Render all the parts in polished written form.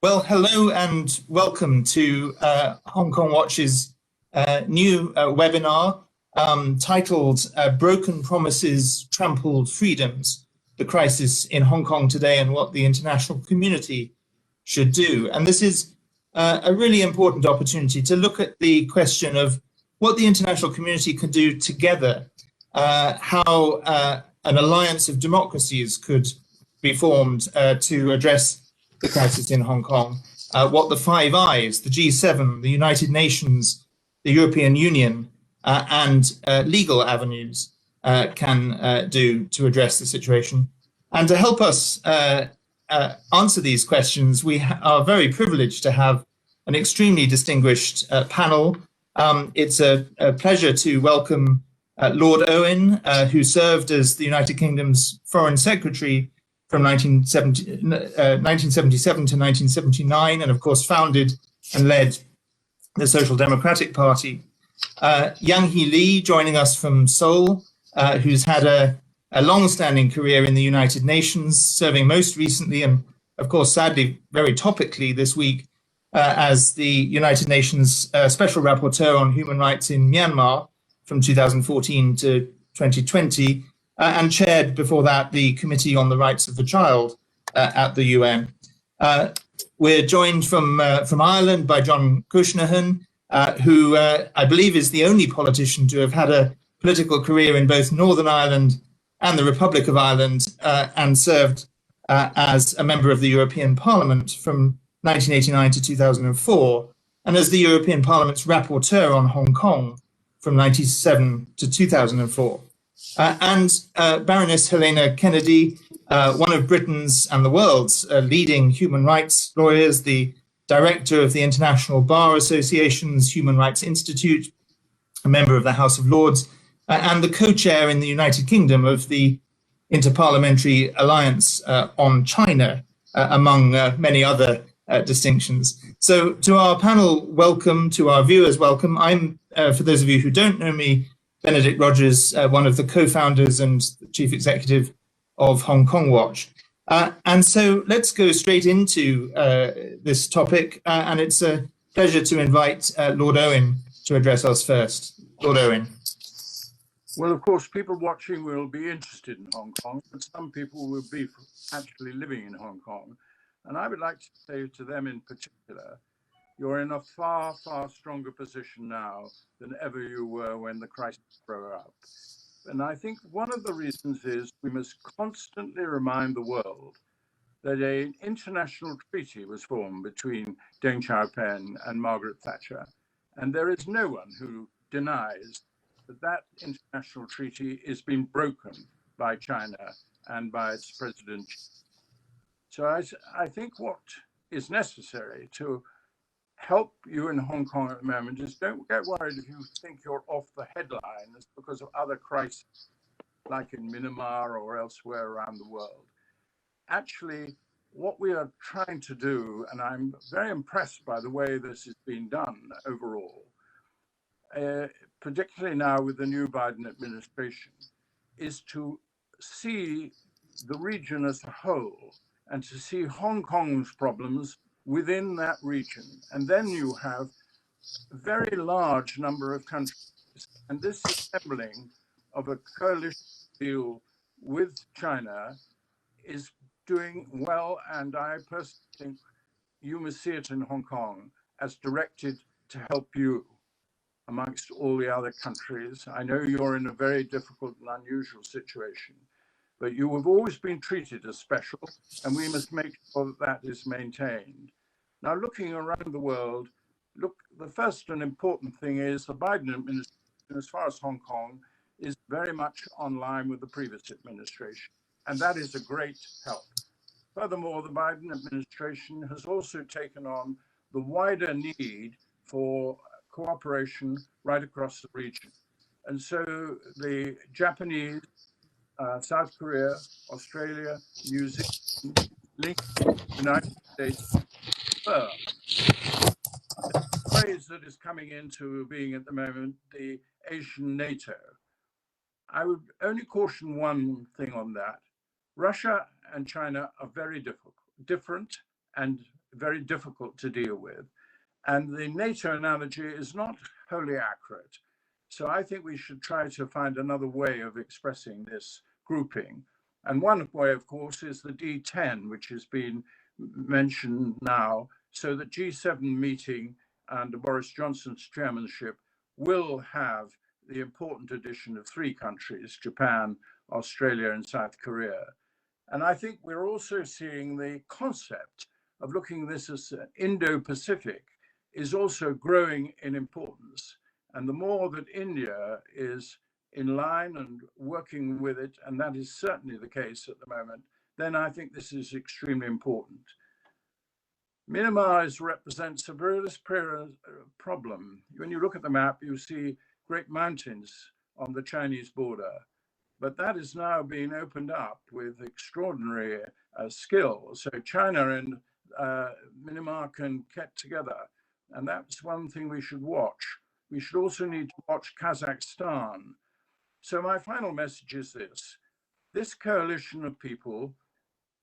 Well, hello and welcome to Hong Kong Watch's new webinar titled Broken Promises, Trampled Freedoms, the Crisis in Hong Kong Today and What the International Community Should Do. And this is a really important opportunity to look at the question of what the international community can do together, how an alliance of democracies could be formed to address the crisis in Hong Kong, what the Five Eyes, the G7, the United Nations, the European Union, and legal avenues can do to address the situation. And to help us answer these questions, we are very privileged to have an extremely distinguished panel. It's a pleasure to welcome Lord Owen, who served as the United Kingdom's Foreign Secretary from 1977 to 1979, and of course founded and led the Social Democratic Party. Yanghee Lee joining us from Seoul, who's had a long-standing career in the United Nations, serving most recently and of course sadly very topically this week as the United Nations Special Rapporteur on Human Rights in Myanmar from 2014 to 2020, and chaired before that the Committee on the Rights of the Child at the UN. We're joined from Ireland by John Cushnahan, who I believe is the only politician to have had a political career in both Northern Ireland and the Republic of Ireland, and served as a member of the European Parliament from 1989 to 2004, and as the European Parliament's Rapporteur on Hong Kong from 1997 to 2004. And Baroness Helena Kennedy, one of Britain's and the world's leading human rights lawyers, the director of the International Bar Association's Human Rights Institute, a member of the House of Lords, and the co-chair in the United Kingdom of the Interparliamentary Alliance on China, among many other distinctions. So to our panel, welcome. To our viewers, welcome. I'm, for those of you who don't know me, Benedict Rogers, one of the co-founders and chief executive of Hong Kong Watch. And so let's go straight into this topic. And it's a pleasure to invite Lord Owen to address us first. Lord Owen. Well, of course, people watching will be interested in Hong Kong, but some people will be actually living in Hong Kong. And I would like to say to them in particular, you're in a far, far stronger position now than ever you were when the crisis broke up. And I think one of the reasons is we must constantly remind the world that an international treaty was formed between Deng Xiaoping and Margaret Thatcher. And there is no one who denies that that international treaty is being broken by China and by its president. So I think what is necessary to help you in Hong Kong at the moment is don't get worried if you think you're off the headlines because of other crises, like in Myanmar or elsewhere around the world. Actually, what we are trying to do, and I'm very impressed by the way this is being done overall, particularly now with the new Biden administration, is to see the region as a whole and to see Hong Kong's problems within that region. And then you have a very large number of countries. And this assembling of a coalition deal with China is doing well. And I personally think you must see it in Hong Kong as directed to help you amongst all the other countries. I know you're in a very difficult and unusual situation, but you have always been treated as special, and we must make sure that that is maintained. Now, looking around the world, look, the first and important thing is the Biden administration, as far as Hong Kong, is very much on line with the previous administration, and that is a great help. Furthermore, the Biden administration has also taken on the wider need for cooperation right across the region. And so the Japanese, South Korea, Australia, New Zealand, linked to the United States, the phrase that is coming into being at the moment, the Asian NATO. I would only caution one thing on that. Russia and China are very different and very difficult to deal with. And the NATO analogy is not wholly accurate. So I think we should try to find another way of expressing this grouping. And one way, of course, is the D10, which has been mentioned now. So the G7 meeting under Boris Johnson's chairmanship will have the important addition of 3 countries, Japan, Australia, and South Korea. And I think we're also seeing the concept of looking at this as Indo-Pacific is also growing in importance. And the more that India is in line and working with it, and that is certainly the case at the moment, then I think this is extremely important. Myanmar represents a very problem. When you look at the map, you see great mountains on the Chinese border, but that is now being opened up with extraordinary skill. So China and Myanmar can get together, and that's one thing we should watch. We should also need to watch Kazakhstan. So my final message is this coalition of people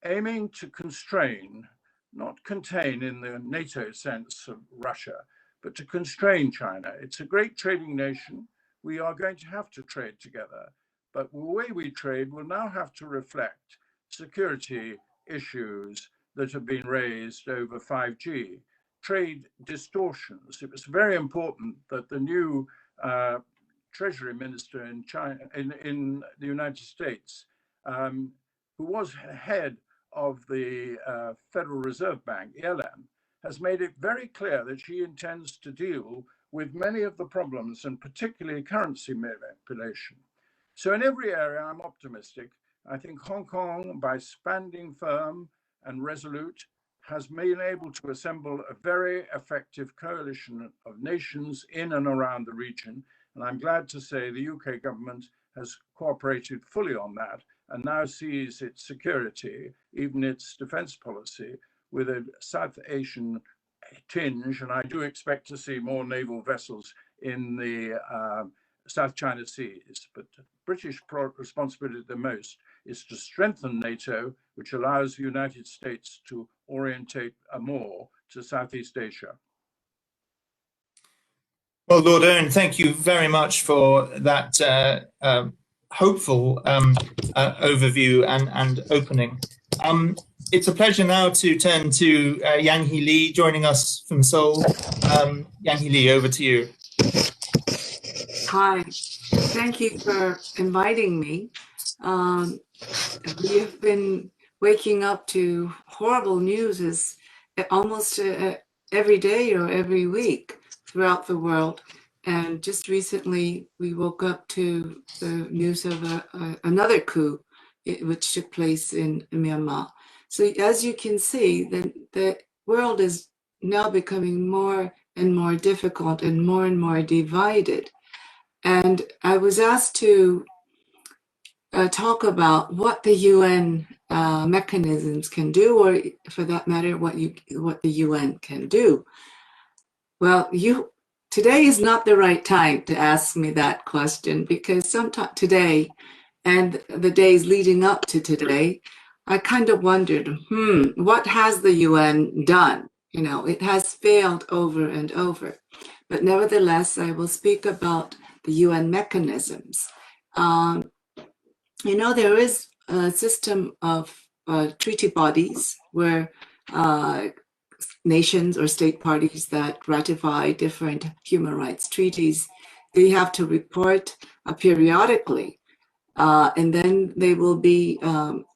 aiming to constrain, not contain in the NATO sense of Russia, but to constrain China. It's a great trading nation. We are going to have to trade together, but the way we trade will now have to reflect security issues that have been raised over 5G, trade distortions. It was very important that the new Treasury Minister in China, in the United States, who was head of the Federal Reserve Bank, Yellen, has made it very clear that she intends to deal with many of the problems, and particularly currency manipulation. So in every area, I'm optimistic. I think Hong Kong, by standing firm and resolute, has been able to assemble a very effective coalition of nations in and around the region. And I'm glad to say the UK government has cooperated fully on that and now sees its security, even its defense policy, with a South Asian tinge. And I do expect to see more naval vessels in the South China Seas. But British responsibility the most is to strengthen NATO, which allows the United States to orientate more to Southeast Asia. Well, Lord Owen, thank you very much for that hopeful overview and opening. It's a pleasure now to turn to Yanghee Lee joining us from Seoul. Yanghee Lee, over to you. Hi, thank you for inviting me. We have been waking up to horrible news almost every day or every week throughout the world. And just recently, we woke up to the news of another coup, which took place in Myanmar. So as you can see, the world is now becoming more and more difficult and more divided. And I was asked to talk about what the UN mechanisms can do, or for that matter, what the UN can do. Well, today is not the right time to ask me that question, because sometime today and the days leading up to today, I kind of wondered, what has the UN done? You know, it has failed over and over. But nevertheless, I will speak about the UN mechanisms. You know, there is a system of treaty bodies where nations or state parties that ratify different human rights treaties, they have to report periodically, and then they will be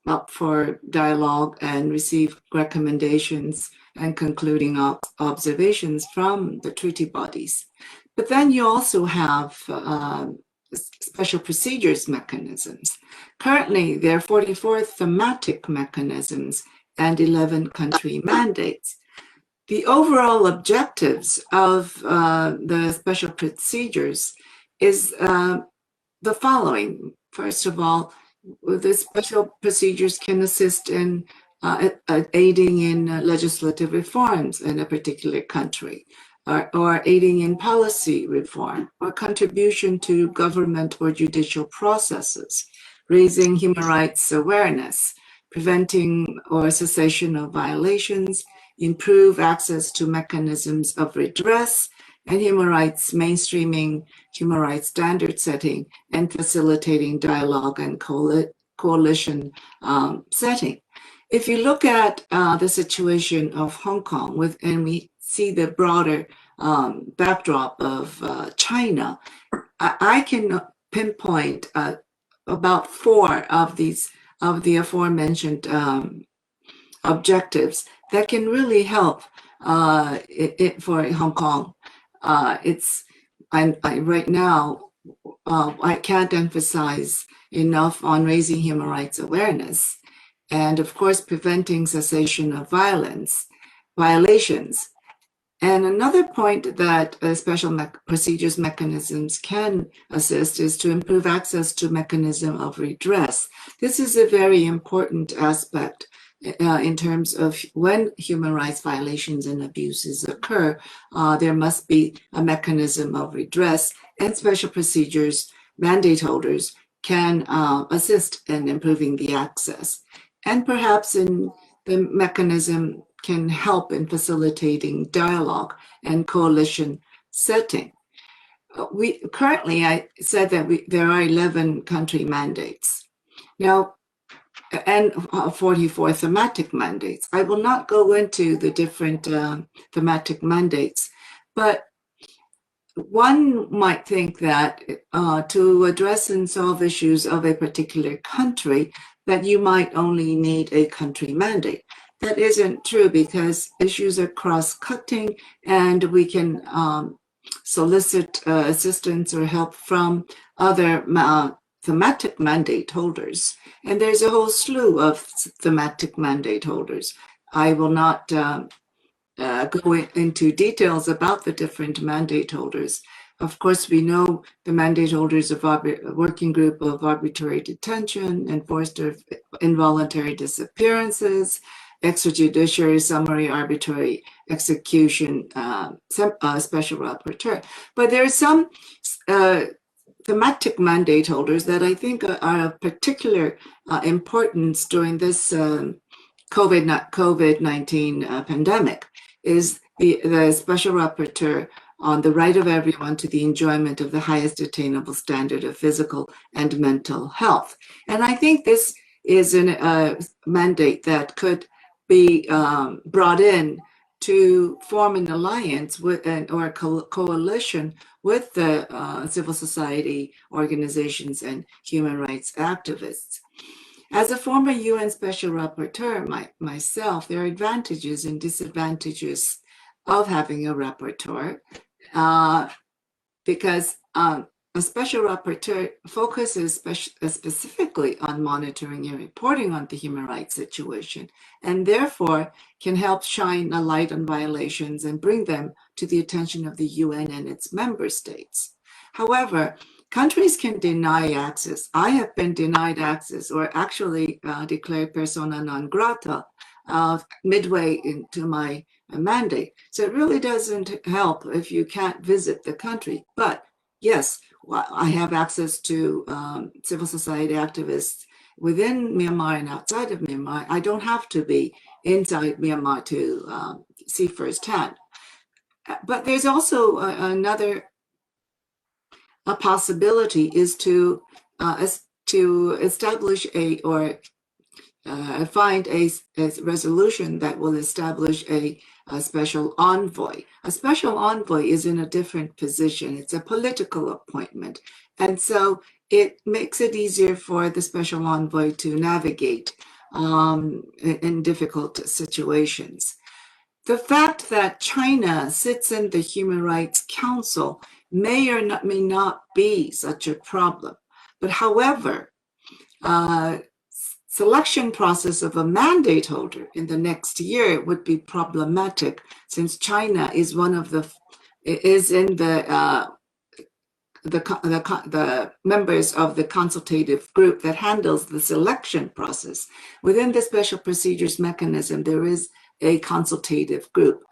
up for dialogue and receive recommendations and concluding observations from the treaty bodies. But then you also have special procedures mechanisms. Currently, there are 44 thematic mechanisms and 11 country mandates. The overall objectives of the special procedures is the following. First of all, the special procedures can assist in aiding in legislative reforms in a particular country, or aiding in policy reform, or contribution to government or judicial processes, raising human rights awareness, preventing or cessation of violations, improve access to mechanisms of redress, and human rights mainstreaming, human rights standard setting, and facilitating dialogue and coalition setting. If you look at the situation of Hong Kong, and we see the broader backdrop of China, I can pinpoint about 4 of the aforementioned objectives that can really help for Hong Kong. Right now, I can't emphasize enough on raising human rights awareness, and of course, preventing cessation of violations. And another point that special procedures mechanisms can assist is to improve access to mechanism of redress. This is a very important aspect in terms of when human rights violations and abuses occur, there must be a mechanism of redress, and special procedures mandate holders can assist in improving the access. And perhaps the mechanism can help in facilitating dialogue and coalition setting. Currently, I said that there are 11 country mandates. Now, and 44 thematic mandates. I will not go into the different thematic mandates, but one might think that to address and solve issues of a particular country, that you might only need a country mandate. That isn't true, because issues are cross-cutting, and we can solicit assistance or help from other thematic mandate holders. And there's a whole slew of thematic mandate holders. I will not go into details about the different mandate holders. Of course, we know the mandate holders of Working Group of Arbitrary Detention, Enforced Involuntary Disappearances, Extrajudiciary Summary Arbitrary Execution, Special Rapporteur. But there are some thematic mandate holders that I think are of particular importance during this COVID-19 pandemic, is the Special Rapporteur on the right of everyone to the enjoyment of the highest attainable standard of physical and mental health. And I think this is a mandate that could be brought in to form an alliance with or a coalition with the civil society organizations and human rights activists. As a former UN Special Rapporteur myself, there are advantages and disadvantages of having a rapporteur, because a Special Rapporteur focuses specifically on monitoring and reporting on the human rights situation, and therefore can help shine a light on violations and bring them to the attention of the UN and its member states. However, countries can deny access. I have been denied access, or actually declared persona non grata midway into my mandate. So it really doesn't help if you can't visit the country. But yes, I have access to civil society activists within Myanmar and outside of Myanmar. I don't have to be inside Myanmar to see firsthand. But there's also another possibility is to establish find a resolution that will establish a special envoy. A special envoy is in a different position. It's a political appointment. And so it makes it easier for the special envoy to navigate in difficult situations. The fact that China sits in the Human Rights Council may or may not be such a problem. But however, selection process of a mandate holder in the next year would be problematic, since China is one of the members of the consultative group that handles the selection process. Within the special procedures mechanism, there is a consultative group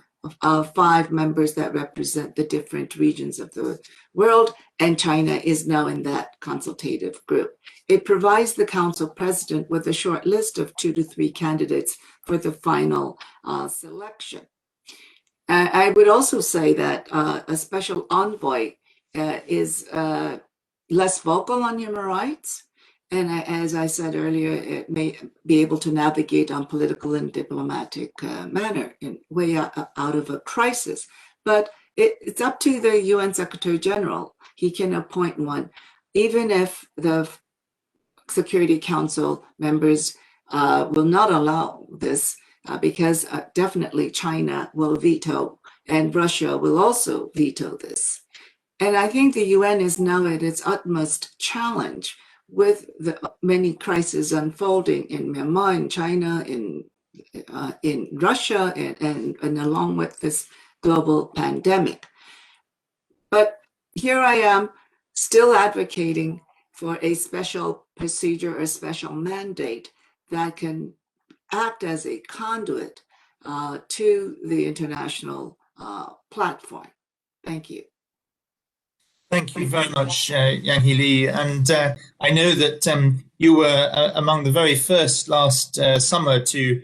of 5 members that represent the different regions of the world, and China is now in that consultative group. It provides the council president with a short list of 2 to 3 candidates for the final selection. I would also say that a special envoy is less vocal on human rights. And as I said earlier, it may be able to navigate on political and diplomatic manner in way out of a crisis. But it's up to the UN Secretary General. He can appoint one, even if the Security Council members will not allow this, because definitely China will veto, and Russia will also veto this. And I think the UN is now at its utmost challenge with the many crises unfolding in Myanmar, in China, in Russia, and along with this global pandemic. But here I am still advocating for a special procedure or special mandate that can act as a conduit to the international platform. Thank you. Thank you very much, Yanghee Lee. And I know that you were among the very first last summer to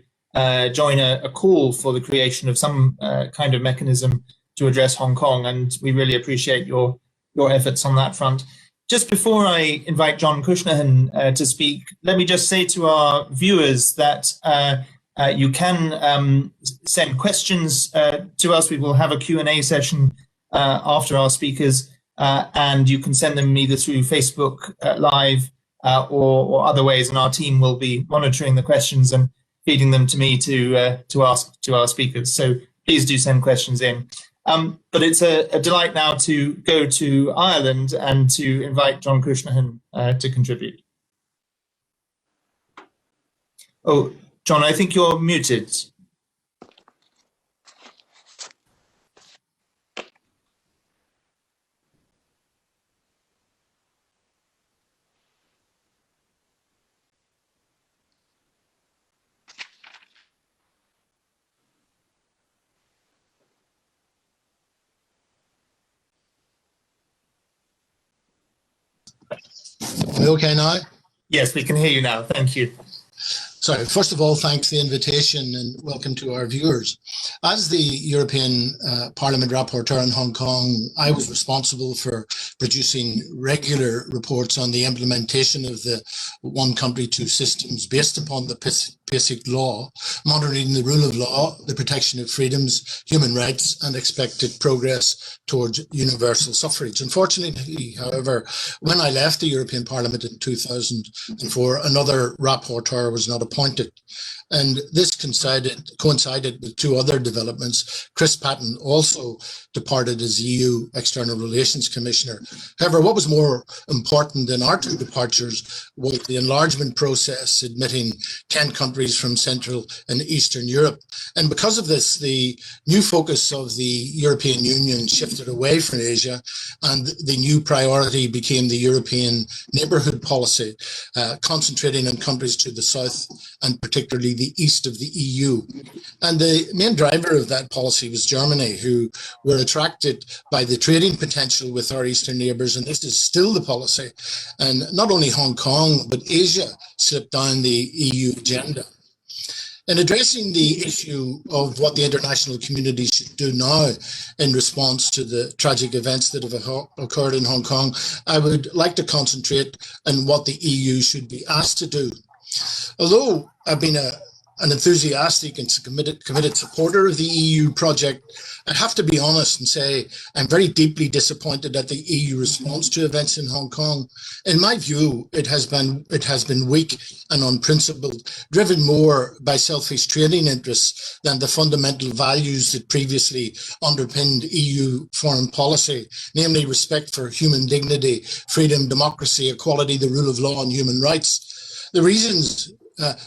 join a call for the creation of some kind of mechanism to address Hong Kong, and we really appreciate your efforts on that front. Just before I invite John Cushnahan to speak, let me just say to our viewers that you can send questions to us. We will have a Q&A session after our speakers, and you can send them either through Facebook Live or other ways, and our team will be monitoring the questions and feeding them to me to ask to our speakers. So please do send questions in. But it's a delight now to go to Ireland and to invite John Cushnahan to contribute. Oh, John, I think you're muted. Are we okay now? Yes, we can hear you now. Thank you. So first of all, thanks for the invitation and welcome to our viewers. As the European Parliament Rapporteur in Hong Kong, I was responsible for producing regular reports on the implementation of the one country, two systems based upon the basic law, monitoring the rule of law, the protection of freedoms, human rights, and expected progress towards universal suffrage. Unfortunately, however, when I left the European Parliament in 2004, another rapporteur was not appointed. And this coincided with two other developments. Chris Patton also departed as EU External Relations Commissioner. However, what was more important than our two departures was the enlargement process, admitting 10 countries from Central and Eastern Europe. And because of this, the new focus of the European Union shifted away from Asia, and the new priority became the European Neighbourhood Policy, concentrating on countries to the south and particularly the east of the EU. And the main driver of that policy was Germany, who were attracted by the trading potential with our eastern neighbours, and this is still the policy. And not only Hong Kong, but Asia slipped down the EU agenda. In addressing the issue of what the international community should do now in response to the tragic events that have occurred in Hong Kong, I would like to concentrate on what the EU should be asked to do. Although I've been an enthusiastic and committed supporter of the EU project, I have to be honest and say I'm very deeply disappointed at the EU response to events in Hong Kong. In my view, it has been weak and unprincipled, driven more by selfish trading interests than the fundamental values that previously underpinned EU foreign policy, namely respect for human dignity, freedom, democracy, equality, the rule of law, and human rights. The reasons,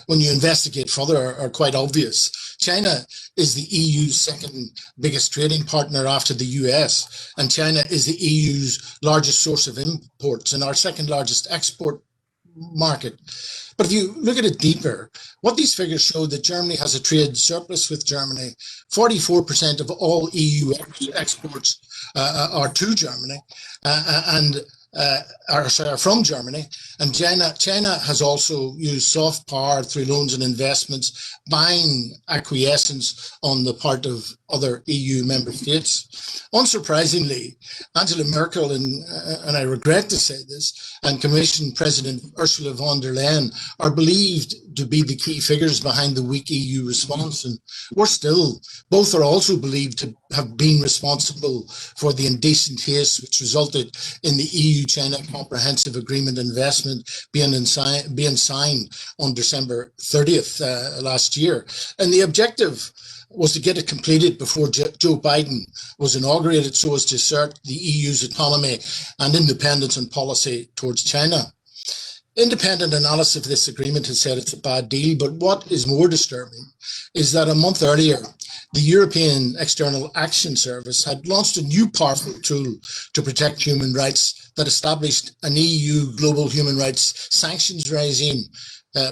when you investigate further, are quite obvious. China is the EU's second biggest trading partner after the US, and China is the EU's largest source of imports and our second largest export market. But if you look at it deeper, what these figures show that Germany has a trade surplus with Germany. 44% of all EU exports are to Germany, and are from Germany, and China has also used soft power through loans and investments, buying acquiescence on the part of other EU member states. Unsurprisingly, Angela Merkel, and I regret to say this, and Commission President Ursula von der Leyen are believed to be the key figures behind the weak EU response. And worse still, both are also believed to have been responsible for the indecent haste which resulted in the EU-China Comprehensive Agreement investment being signed on December 30th last year. And the objective was to get it completed before Joe Biden was inaugurated, so as to assert the EU's autonomy and independence in policy towards China. Independent analysis of this agreement has said it's a bad deal, but what is more disturbing is that a month earlier, the European External Action Service had launched a new powerful tool to protect human rights that established an EU global human rights sanctions regime,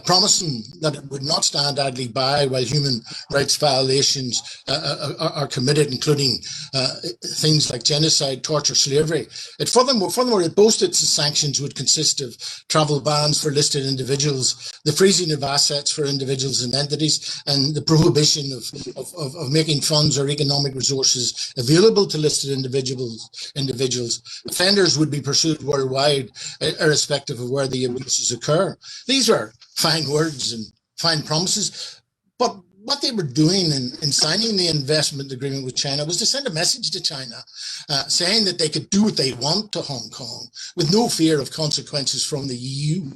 promising that it would not stand idly by while human rights violations are committed, including things like genocide, torture, slavery. Furthermore, it boasted its sanctions would consist of travel bans for listed individuals, the freezing of assets for individuals and entities, and the prohibition of making funds or economic resources available to listed individuals. Offenders would be pursued worldwide, irrespective of where the abuses occur. These are fine words and fine promises, but what they were doing in signing the investment agreement with China was to send a message to China saying that they could do what they want to Hong Kong with no fear of consequences from the EU.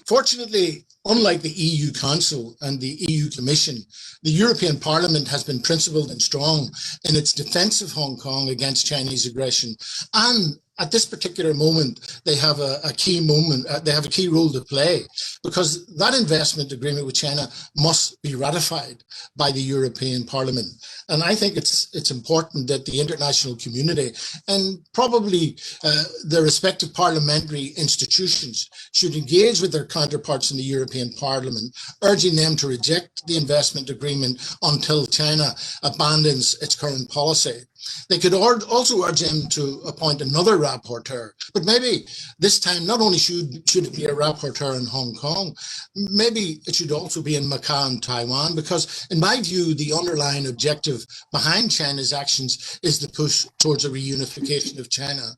Fortunately, unlike the EU Council and the EU Commission, the European Parliament has been principled and strong in its defence of Hong Kong against Chinese aggression, and at this particular moment, they have a key role to play, because that investment agreement with China must be ratified by the European Parliament. And I think it's important that the international community and probably the respective parliamentary institutions should engage with their counterparts in the European Parliament, urging them to reject the investment agreement until China abandons its current policy. They could also urge them to appoint another rapporteur, but maybe this time not only should it be a rapporteur in Hong Kong, maybe it should also be in Macau and Taiwan, because in my view, the underlying objective behind China's actions is the push towards a reunification of China.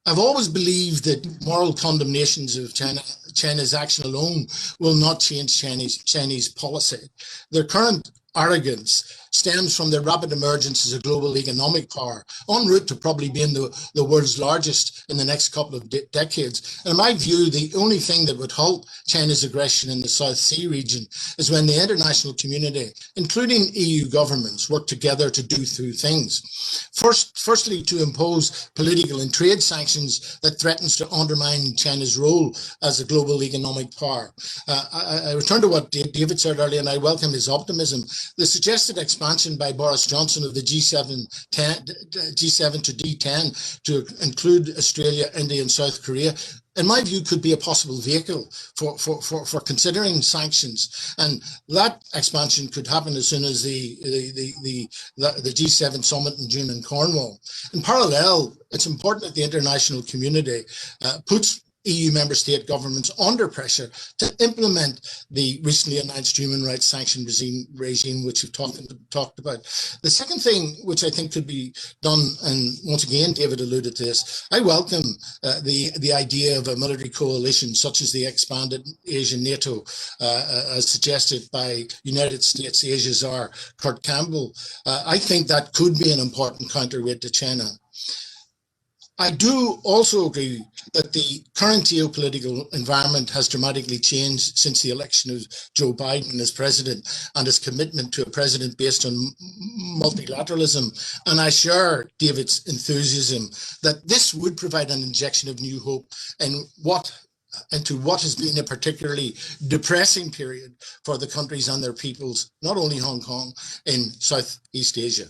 I've always believed that moral condemnations of China's action alone will not change Chinese policy. Their current arrogance stems from their rapid emergence as a global economic power, en route to probably being the world's largest in the next couple of decades. And in my view, the only thing that would halt China's aggression in the South Sea region is when the international community, including EU governments, work together to do two things. Firstly, to impose political and trade sanctions that threatens to undermine China's role as a global economic power. I return to what David said earlier, and I welcome his optimism. The suggested expansion by Boris Johnson of the G7 to D10 to include Australia, India, and South Korea, in my view, could be a possible vehicle for considering sanctions, and that expansion could happen as soon as the G7 summit in June in Cornwall. In parallel, it's important that the international community puts EU member state governments under pressure to implement the recently announced human rights sanction regime, which we've talked about. The second thing which I think could be done, and once again David alluded to this, I welcome the idea of a military coalition such as the expanded Asian NATO, as suggested by United States Asia czar Kurt Campbell. I think that could be an important counterweight to China. I do also agree that the current geopolitical environment has dramatically changed since the election of Joe Biden as president and his commitment to a president based on multilateralism. And I share David's enthusiasm that this would provide an injection of new hope into what has been a particularly depressing period for the countries and their peoples, not only Hong Kong, in Southeast Asia.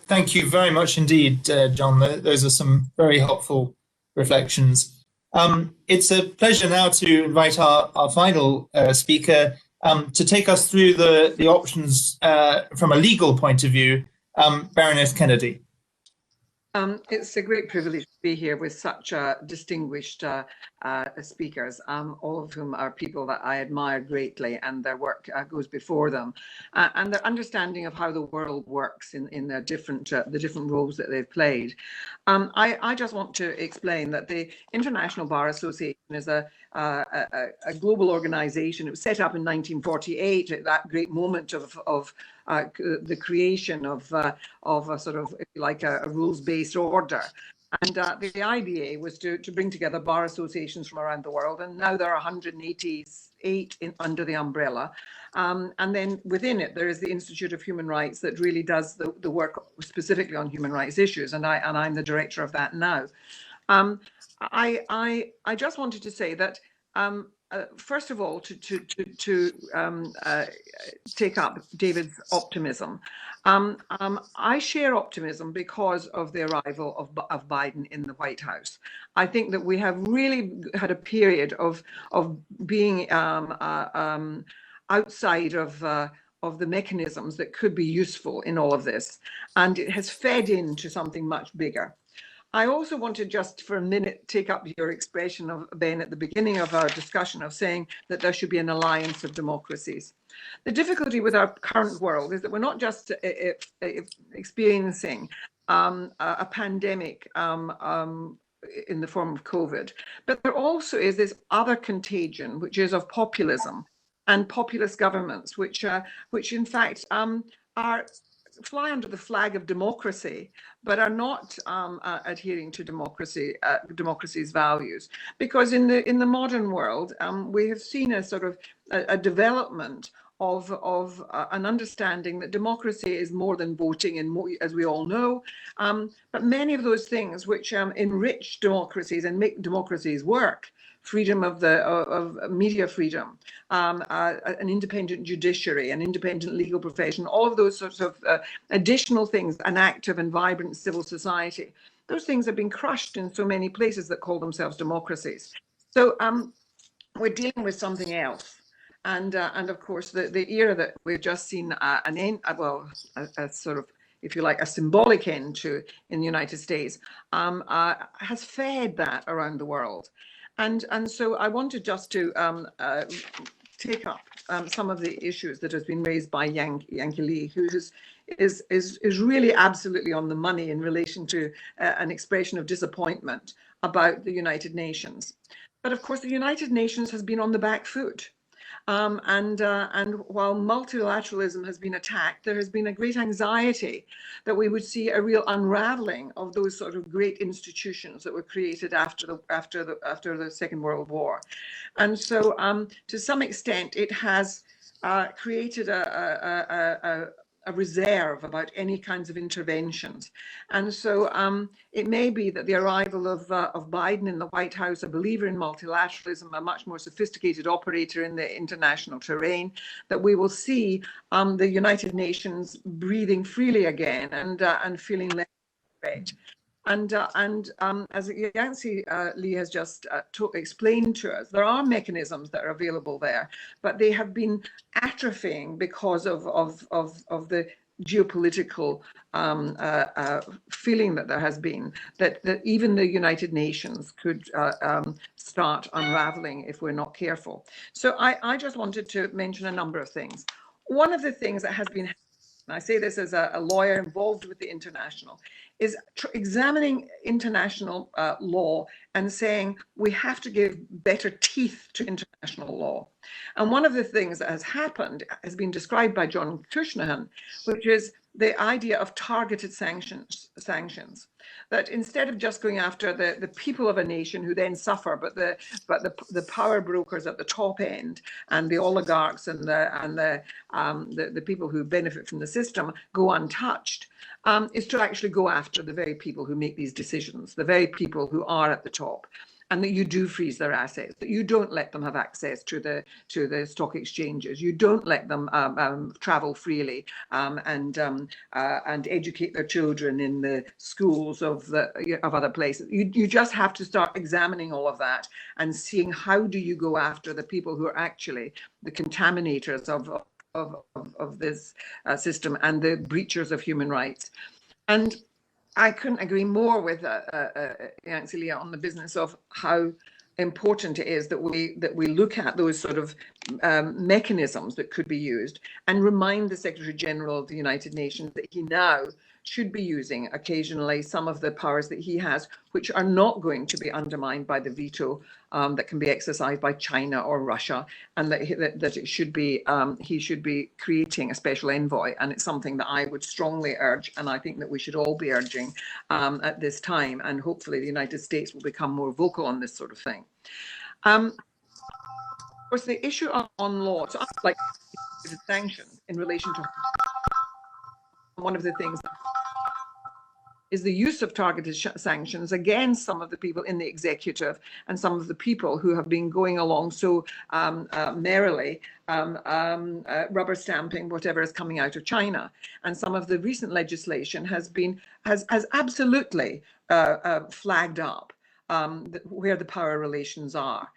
Thank you very much indeed, John. Those are some very helpful reflections. It's a pleasure now to invite our final speaker to take us through the options from a legal point of view, Baroness Kennedy. It's a great privilege to be here with such distinguished speakers, all of whom are people that I admire greatly, and their work goes before them, and their understanding of how the world works in their different the different roles that they've played. I just want to explain that the International Bar Association is a global organization. It was set up in 1948 at that great moment of the creation of a sort of, if you like, a rules-based order. And the IBA was to bring together bar associations from around the world, and now there are 188 under the umbrella. And then within it, there is the Institute of Human Rights that really does the work specifically on human rights issues, and I'm the director of that now. I just wanted to say that first of all, to take up David's optimism. I share optimism because of the arrival of Biden in the White House. I think that we have really had a period of being outside of the mechanisms that could be useful in all of this, and it has fed into something much bigger. I also want to just for a minute take up your expression of, Ben, at the beginning of our discussion of saying that there should be an alliance of democracies. The difficulty with our current world is that we're not just experiencing a pandemic in the form of COVID, but there also is this other contagion, which is of populism and populist governments, which in fact fly under the flag of democracy, but are not adhering to democracy's values. Because in the modern world, we have seen a sort of a development of an understanding that democracy is more than voting, and more, as we all know. But many of those things which enrich democracies and make democracies work, freedom of media freedom, an independent judiciary, an independent legal profession, all of those sorts of additional things, an active and vibrant civil society. Those things have been crushed in so many places that call themselves democracies. So we're dealing with something else. And of course, the era that we've just seen an end, well, a sort of, if you like, a symbolic end to in the United States, has fed that around the world. And so I wanted just to take up some of the issues that has been raised by Yanghee Lee, who is really absolutely on the money in relation to an expression of disappointment about the United Nations. But of course, the United Nations has been on the back foot. And while multilateralism has been attacked, there has been a great anxiety that we would see a real unraveling of those sort of great institutions that were created after the Second World War. And so, to some extent, it has created a reserve about any kinds of interventions. And so it may be that the arrival of Biden in the White House, a believer in multilateralism, a much more sophisticated operator in the international terrain, that we will see the United Nations breathing freely again and feeling less threat. And as Yanghee Lee has just explained to us, there are mechanisms that are available there, but they have been atrophying because of the geopolitical feeling that there has been, that even the United Nations could start unraveling if we're not careful. So I just wanted to mention a number of things. One of the things that has been, and I say this as a lawyer involved with the international, is examining international law and saying we have to give better teeth to international law. And one of the things that has happened has been described by John Cushnahan, which is the idea of targeted sanctions. That instead of just going after the people of a nation who then suffer, but the power brokers at the top end and the oligarchs and the people who benefit from the system go untouched, is to actually go after the very people who make these decisions, the very people who are at the top, and that you do freeze their assets, that you don't let them have access to the stock exchanges, you don't let them travel freely and educate their children in the schools of other places. You just have to start examining all of that and seeing how do you go after the people who are actually the contaminators of this system and the breachers of human rights. And I couldn't agree more with Yanghee on the business of how important it is that we look at those sort of mechanisms that could be used and remind the Secretary General of the United Nations that he now should be using occasionally some of the powers that he has, which are not going to be undermined by the veto that can be exercised by China or Russia, and that it should be he should be creating a special envoy. And it's something that I would strongly urge, and I think that we should all be urging at this time. And hopefully the United States will become more vocal on this sort of thing. Of course, the issue on law, so I'd like sanctions in relation to one of the things that is the use of targeted sanctions against some of the people in the executive and some of the people who have been going along so merrily, rubber stamping whatever is coming out of China. And some of the recent legislation has absolutely flagged up where the power relations are.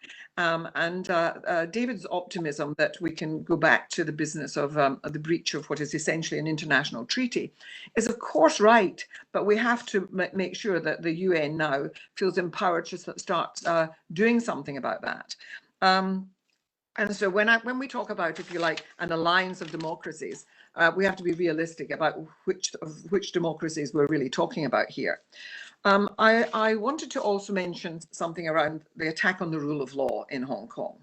David's optimism that we can go back to the business of the breach of what is essentially an international treaty is of course right, but we have to make sure that the UN now feels empowered to start doing something about that. And so when we talk about, if you like, an alliance of democracies, we have to be realistic about which democracies we're really talking about here. I wanted to also mention something around the attack on the rule of law in Hong Kong.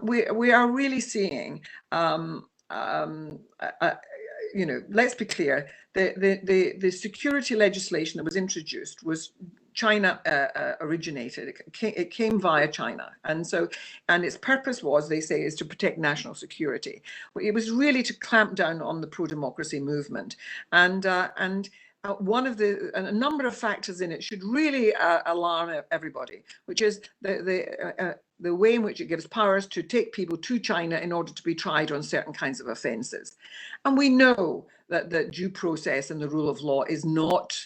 We are really seeing, you know, let's be clear, the security legislation that was introduced was China originated. It came via China, and its purpose was, they say, is to protect national security. It was really to clamp down on the pro-democracy movement, and one of a number of factors in it should really alarm everybody, which is the way in which it gives powers to take people to China in order to be tried on certain kinds of offences. And we know that the due process and the rule of law is not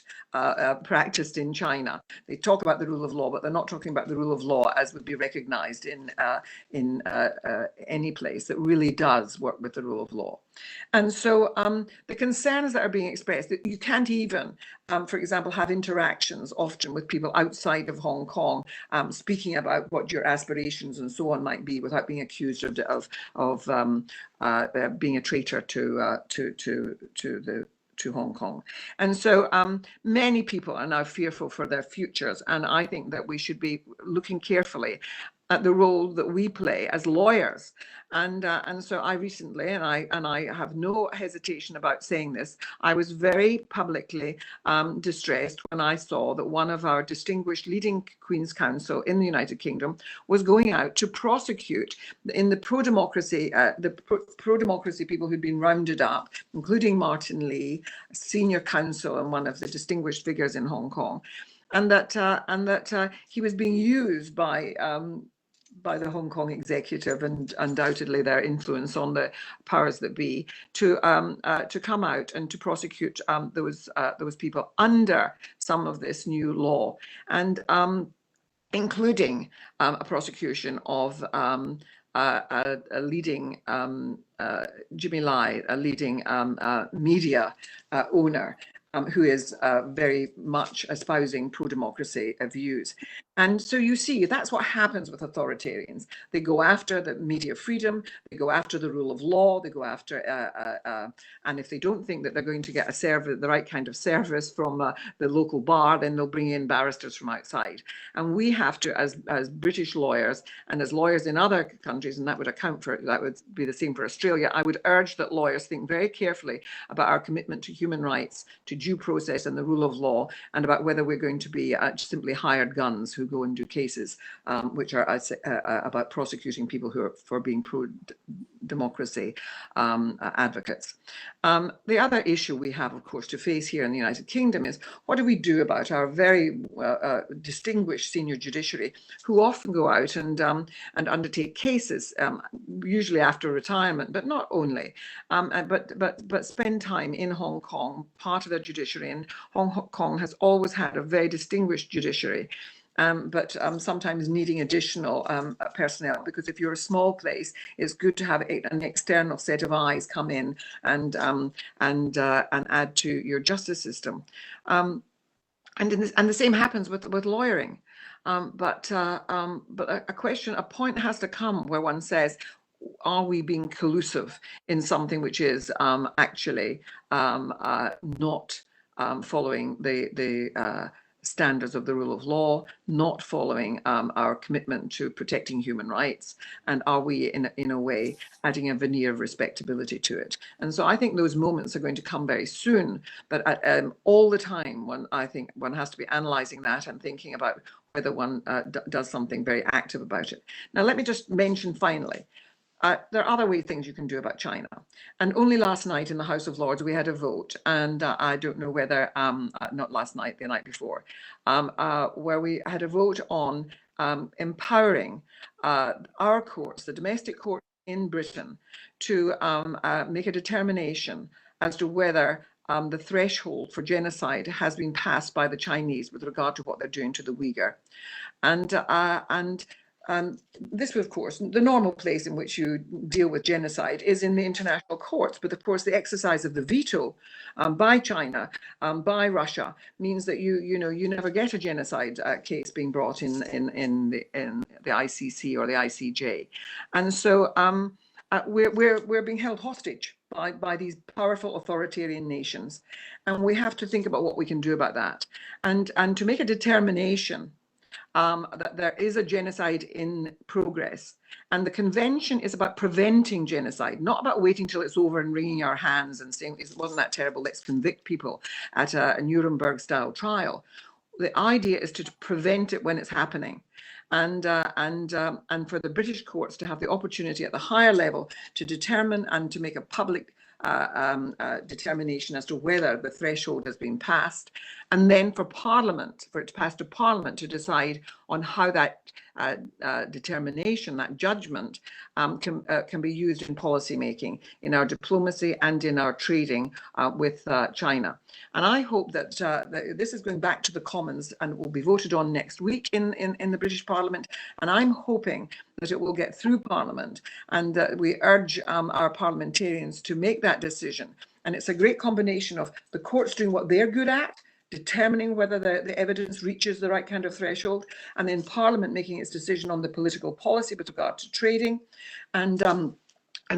practiced in China. They talk about the rule of law, but they're not talking about the rule of law as would be recognised in any place that really does work with the rule of law. And so the concerns that are being expressed, that you can't even, for example, have interactions often with people outside of Hong Kong, speaking about what your aspirations and so on might be without being accused of being a traitor to Hong Kong. And so many people are now fearful for their futures, and I think that we should be looking carefully at the role that we play as lawyers. And so I recently, and I have no hesitation about saying this, I was very publicly distressed when I saw that one of our distinguished leading Queen's Counsel in the United Kingdom was going out to prosecute in the pro-democracy people who'd been rounded up, including Martin Lee, senior counsel and one of the distinguished figures in Hong Kong, and that he was being used by the Hong Kong executive and undoubtedly their influence on the powers that be to come out and to prosecute those people under some of this new law, and including a prosecution of a leading Jimmy Lai, a leading media owner, who is very much espousing pro-democracy views. And so you see, that's what happens with authoritarians. They go after the media freedom, they go after the rule of law, they go after, and if they don't think that they're going to get the right kind of service from the local bar, then they'll bring in barristers from outside. And we have to, as British lawyers and as lawyers in other countries, and that would be the same for Australia, I would urge that lawyers think very carefully about our commitment to human rights, to due process and the rule of law, and about whether we're going to be simply hired guns who go and do cases which are about prosecuting people who are for being pro-democracy advocates. The other issue we have, of course, to face here in the United Kingdom is, what do we do about our very distinguished senior judiciary, who often go out and undertake cases, usually after retirement, but not only, but spend time in Hong Kong, part of their judiciary, and Hong Kong has always had a very distinguished judiciary. But sometimes needing additional personnel, because if you're a small place, it's good to have an external set of eyes come in and add to your justice system. And the same happens with lawyering. But a point has to come where one says, are we being collusive in something which is actually not following the standards of the rule of law, not following our commitment to protecting human rights, and are we in a way adding a veneer of respectability to it? And so I think those moments are going to come very soon, but all the time I think one has to be analysing that and thinking about whether one does something very active about it. Now let me just mention finally, there are other things you can do about China. And only last night in the House of Lords, we had a vote, and I don't know whether, not last night, the night before, where we had a vote on empowering our courts, the domestic court in Britain, to make a determination as to whether the threshold for genocide has been passed by the Chinese with regard to what they're doing to the Uyghur. And this, of course, the normal place in which you deal with genocide is in the international courts. But of course, the exercise of the veto by China, by Russia, means that you never get a genocide case being brought in the ICC or the ICJ, and so we're being held hostage by these powerful authoritarian nations, and we have to think about what we can do about that, and to make a determination that there is a genocide in progress. And the convention is about preventing genocide, not about waiting till it's over and wringing our hands and saying, it wasn't that terrible, let's convict people at a Nuremberg-style trial. The idea is to prevent it when it's happening. And for the British courts to have the opportunity at the higher level to determine and to make a public determination as to whether the threshold has been passed, and then for Parliament, for it to pass to Parliament to decide on how that determination, that judgment, can be used in policy making, in our diplomacy and in our trading with China. And I hope that this is going back to the Commons and will be voted on next week in the British Parliament. And I'm hoping that it will get through Parliament, and we urge our parliamentarians to make that decision. And it's a great combination of the courts doing what they're good at, determining whether the evidence reaches the right kind of threshold, and then Parliament making its decision on the political policy with regard to trading, and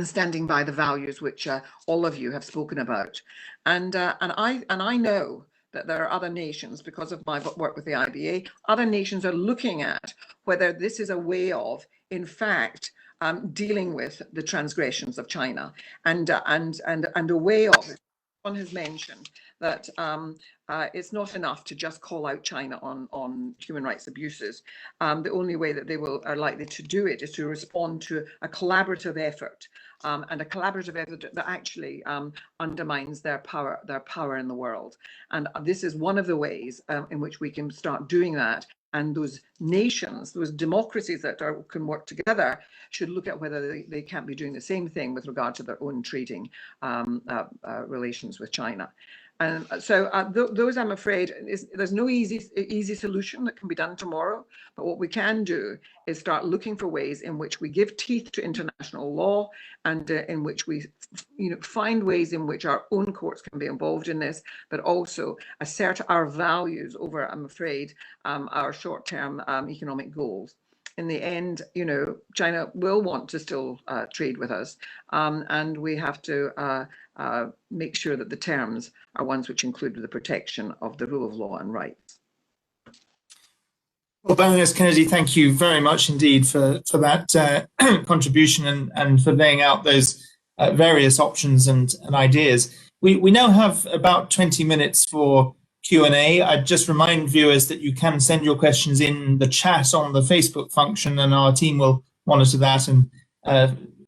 standing by the values which all of you have spoken about. And I know that there are other nations, because of my work with the IBA, other nations are looking at whether this is a way of, in fact, dealing with the transgressions of China, and a way of, one has mentioned that it's not enough to just call out China on human rights abuses. The only way that they are likely to do it is to respond to a collaborative effort, and a collaborative effort that actually undermines their power in the world. And this is one of the ways in which we can start doing that. And those nations, those democracies that can work together, should look at whether they can't be doing the same thing with regard to their own trading relations with China. And so those, I'm afraid, there's no easy solution that can be done tomorrow. But what we can do is start looking for ways in which we give teeth to international law, and in which we find ways in which our own courts can be involved in this, but also assert our values over, I'm afraid, our short-term economic goals. In the end, China will want to still trade with us, and we have to make sure that the terms are ones which include the protection of the rule of law and rights. Well, Baroness Kennedy, thank you very much indeed for that contribution and for laying out those various options and ideas. We now have about 20 minutes for Q&A. I'd just remind viewers that you can send your questions in the chat on the Facebook function, and our team will monitor that and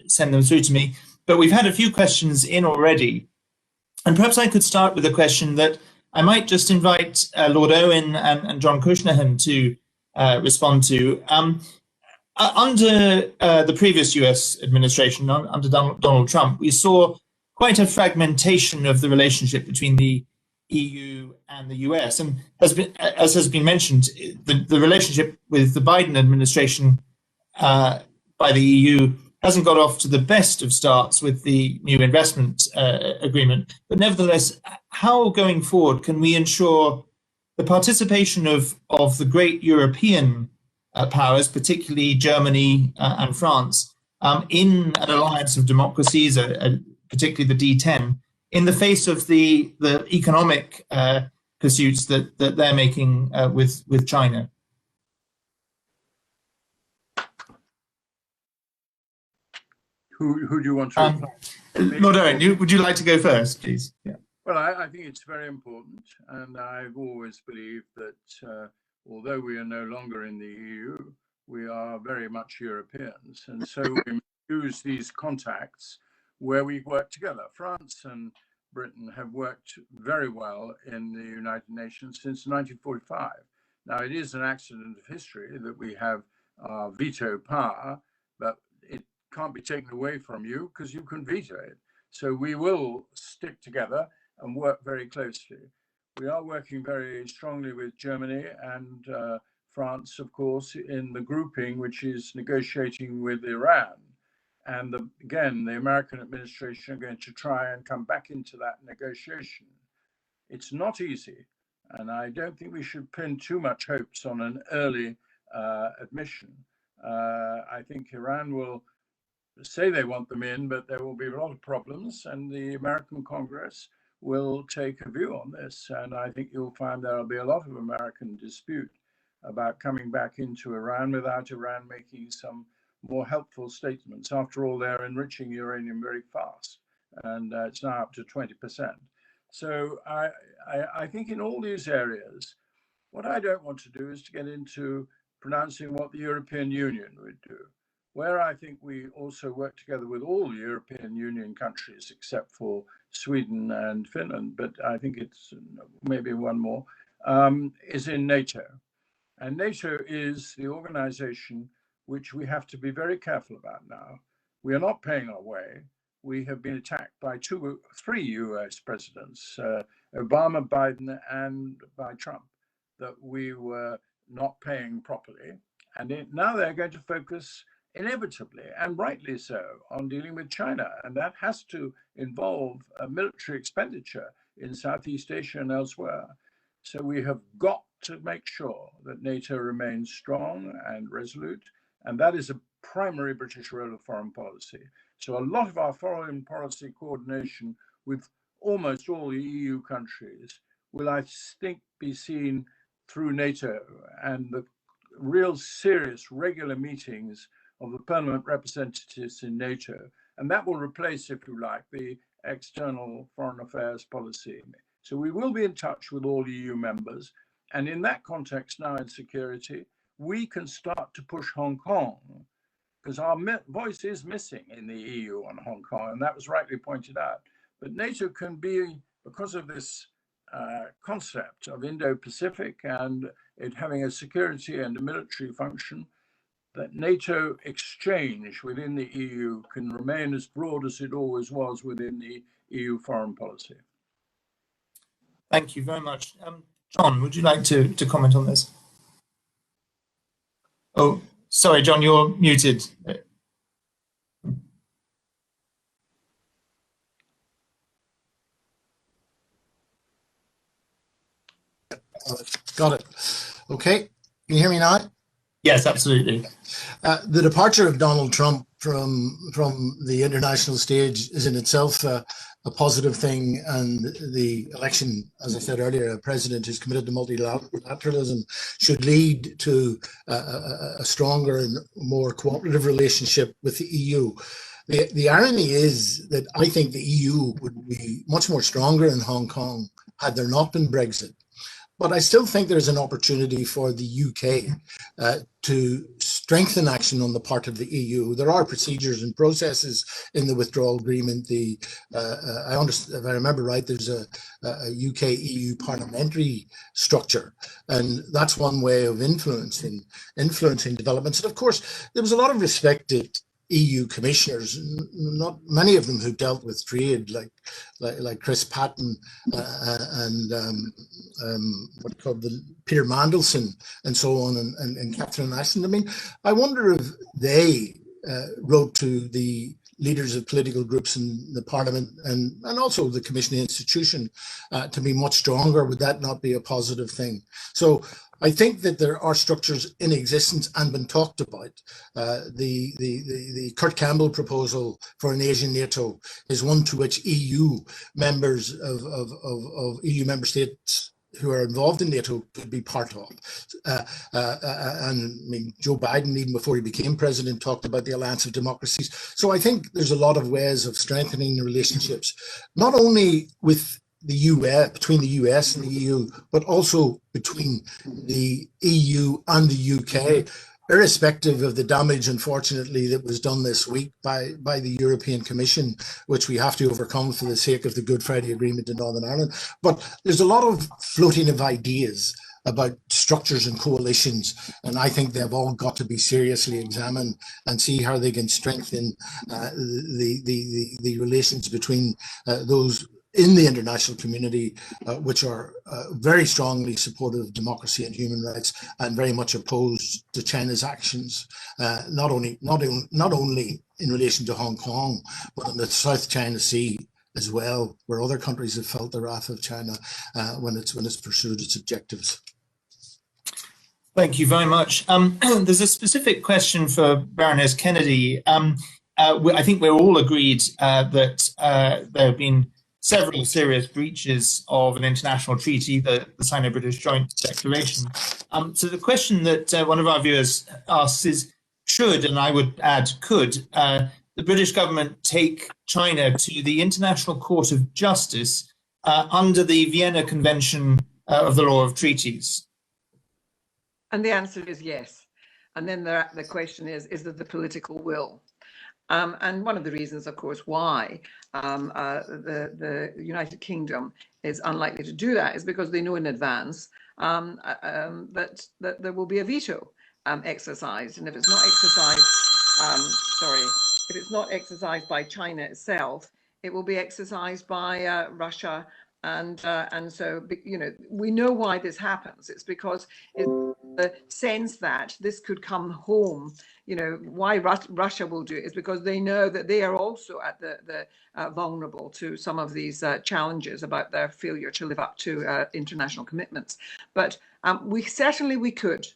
send them through to me. But we've had a few questions in already, and perhaps I could start with a question that I might just invite Lord Owen and John Cushnahan to respond to. Under the previous US administration, under Donald Trump, we saw quite a fragmentation of the relationship between the EU and the US, and as has been mentioned, the relationship with the Biden administration by the EU hasn't got off to the best of starts with the new investment agreement. But nevertheless, how going forward can we ensure the participation of the great European powers, particularly Germany and France, in an alliance of democracies, particularly the D10, in the face of the economic pursuits that they're making with China. Who do you want to? Lord Owen, would you like to go first, please? Yeah. Well, I think it's very important, and I've always believed that although we are no longer in the EU, we are very much Europeans, and so we use these contacts where we work together. France and Britain have worked very well in the United Nations since 1945. Now, it is an accident of history that we have veto power, but it can't be taken away from you because you can veto it. So we will stick together and work very closely. We are working very strongly with Germany and France, of course, in the grouping which is negotiating with Iran. And again, the American administration are going to try and come back into that negotiation. It's not easy, and I don't think we should pin too much hopes on an early admission. I think Iran will say they want them in, but there will be a lot of problems, and the American Congress will take a view on this. And I think you'll find there'll be a lot of American dispute about coming back into Iran without Iran making some more helpful statements. After all, they're enriching uranium very fast, and it's now up to 20%. So I think in all these areas, what I don't want to do is to get into pronouncing what the European Union would do. Where I think we also work together with all the European Union countries, except for Sweden and Finland, but I think it's maybe one more, is in NATO. And NATO is the organization which we have to be very careful about now. We are not paying our way. We have been attacked by three US presidents, Obama, Biden, and by Trump, that we were not paying properly. And now they're going to focus inevitably, and rightly so, on dealing with China. And that has to involve a military expenditure in Southeast Asia and elsewhere. So we have got to make sure that NATO remains strong and resolute. And that is a primary British role of foreign policy. So a lot of our foreign policy coordination with almost all the EU countries will, I think, be seen through NATO, and the real serious regular meetings of the permanent representatives in NATO. And that will replace, if you like, the external foreign affairs policy. So we will be in touch with all EU members. And in that context now in security, we can start to push Hong Kong, because our voice is missing in the EU on Hong Kong, and that was rightly pointed out. But NATO can be, because of this concept of Indo-Pacific and it having a security and a military function, that NATO exchange within the EU can remain as broad as it always was within the EU foreign policy. Thank you very much. John, would you like to comment on this? Oh, sorry, John, you're muted. Got it. Okay, can you hear me now? Yes, absolutely. The departure of Donald Trump from the international stage is in itself a positive thing, and the election, as I said earlier, a president who's committed to multilateralism should lead to a stronger and more cooperative relationship with the EU. The irony is that I think the EU would be much more stronger in Hong Kong had there not been Brexit. But I still think there's an opportunity for the UK to strengthen action on the part of the EU. There are procedures and processes in the withdrawal agreement. I understand, if I remember right, there's a UK-EU parliamentary structure, and that's one way of influencing developments. And of course, there was a lot of respected EU commissioners, not many of them who dealt with trade, like Chris Patton and what you call Peter Mandelson and so on, and Catherine Ashton. I mean, I wonder if they wrote to the leaders of political groups in the parliament and also the commissioning institution to be much stronger. Would that not be a positive thing? So I think that there are structures in existence and been talked about. The Kurt Campbell proposal for an Asian NATO is one to which EU members of EU member states who are involved in NATO could be part of. And I mean, Joe Biden, even before he became president, talked about the alliance of democracies. So I think there's a lot of ways of strengthening the relationships, not only with the US, between the US and the EU, but also between the EU and the UK, irrespective of the damage, unfortunately, that was done this week by the European Commission, which we have to overcome for the sake of the Good Friday Agreement in Northern Ireland. But there's a lot of floating of ideas about structures and coalitions, and I think they've all got to be seriously examined and see how they can strengthen the relations between those in the international community, which are very strongly supportive of democracy and human rights and very much opposed to China's actions, not only in relation to Hong Kong, but in the South China Sea as well, where other countries have felt the wrath of China when it's pursued its objectives. Thank you very much. There's a specific question for Baroness Kennedy. I think we're all agreed that there have been several serious breaches of an international treaty, the Sino-British Joint Declaration. So the question that one of our viewers asks is, should, and I would add could, the British government take China to the International Court of Justice under the Vienna Convention of the Law of Treaties? And the answer is yes. And then the question is there the political will? And one of the reasons, of course, why the United Kingdom is unlikely to do that is because they know in advance that there will be a veto exercised. And if it's not exercised, if it's not exercised by China itself, it will be exercised by Russia. And so, you know, we know why this happens. It's because it's the sense that this could come home. You know, why Russia will do it is because they know that they are also at the vulnerable to some of these challenges about their failure to live up to international commitments. But we could,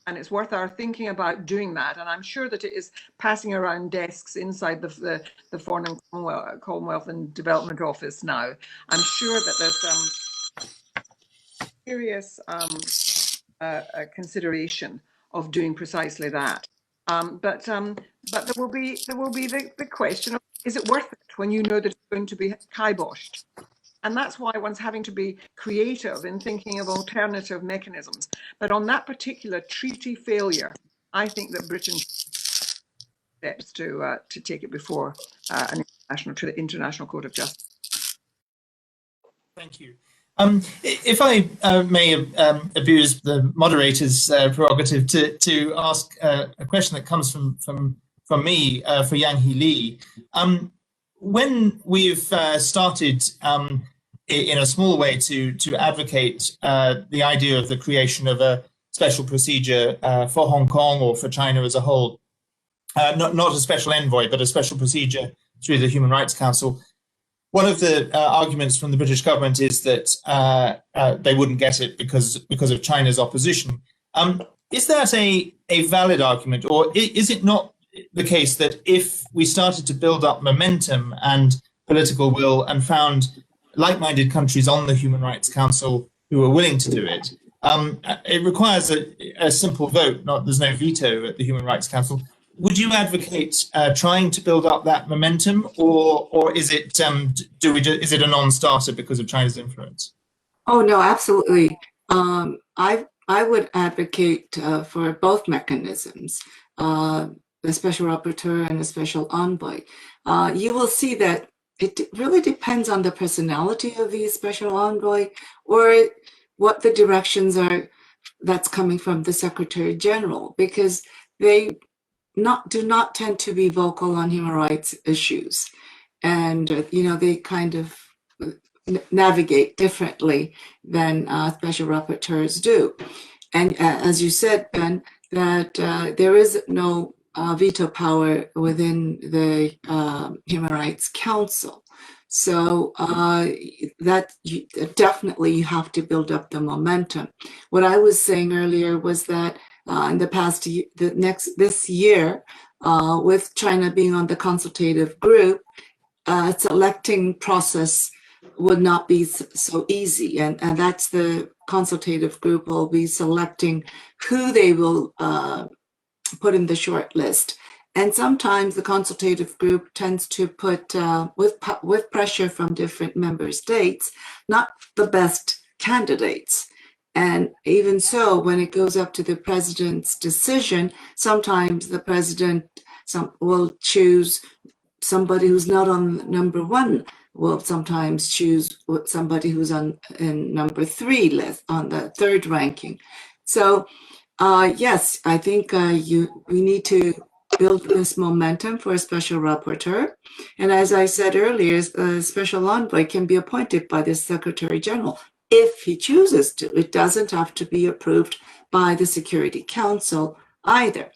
and it's worth our thinking about doing that. And I'm sure that it is passing around desks inside the Foreign and Commonwealth and Development Office now. I'm sure that there's serious consideration of doing precisely that. But there will be the question of, is it worth it when you know that it's going to be kiboshed? And that's why one's having to be creative in thinking of alternative mechanisms. But on that particular treaty failure, I think that Britain steps to take it before an international court of justice. Thank you. If I may abuse the moderator's prerogative to ask a question that comes from me for Yanghee Lee. When we've started in a small way to advocate the idea of the creation of a special procedure for Hong Kong or for China as a whole, not a special envoy, but a special procedure through the Human Rights Council, one of the arguments from the British government is that they wouldn't get it because of China's opposition. Is that a valid argument, or is it not the case that if we started to build up momentum and political will and found like-minded countries on the Human Rights Council who are willing to do it, it requires a simple vote, there's no veto at the Human Rights Council. Would you advocate trying to build up that momentum, or is it is it a non-starter because of China's influence? Oh no, absolutely. I would advocate for both mechanisms, the special rapporteur and the special envoy. You will see that it really depends on the personality of the special envoy or what the directions are that's coming from the Secretary General, because they do not tend to be vocal on human rights issues, and you know, they kind of navigate differently than special rapporteurs do. And as you said, Ben, that there is no veto power within the Human Rights Council. So definitely you have to build up the momentum. What I was saying earlier was that in the past this year, with China being on the consultative group, selecting process would not be so easy, and that's the consultative group will be selecting who they will put in the short list. And sometimes the consultative group tends to put, with pressure from different member states, not the best candidates. And even so, when it goes up to the president's decision, sometimes the president will choose somebody who's not on number one, will sometimes choose somebody who's in number 3 list, on the 3rd ranking. So yes, I think we need to build this momentum for a special rapporteur. And as I said earlier, a special envoy can be appointed by the Secretary General if he chooses to. It doesn't have to be approved by the Security Council either.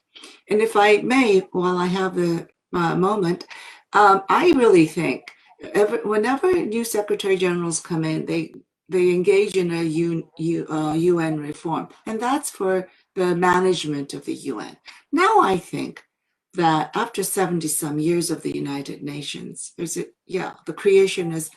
And if I may, while I have the moment, I really think whenever new Secretary Generals come in, they engage in a UN reform, and that's for the management of the UN. Now I think that after 70 some years of the United Nations, the creation is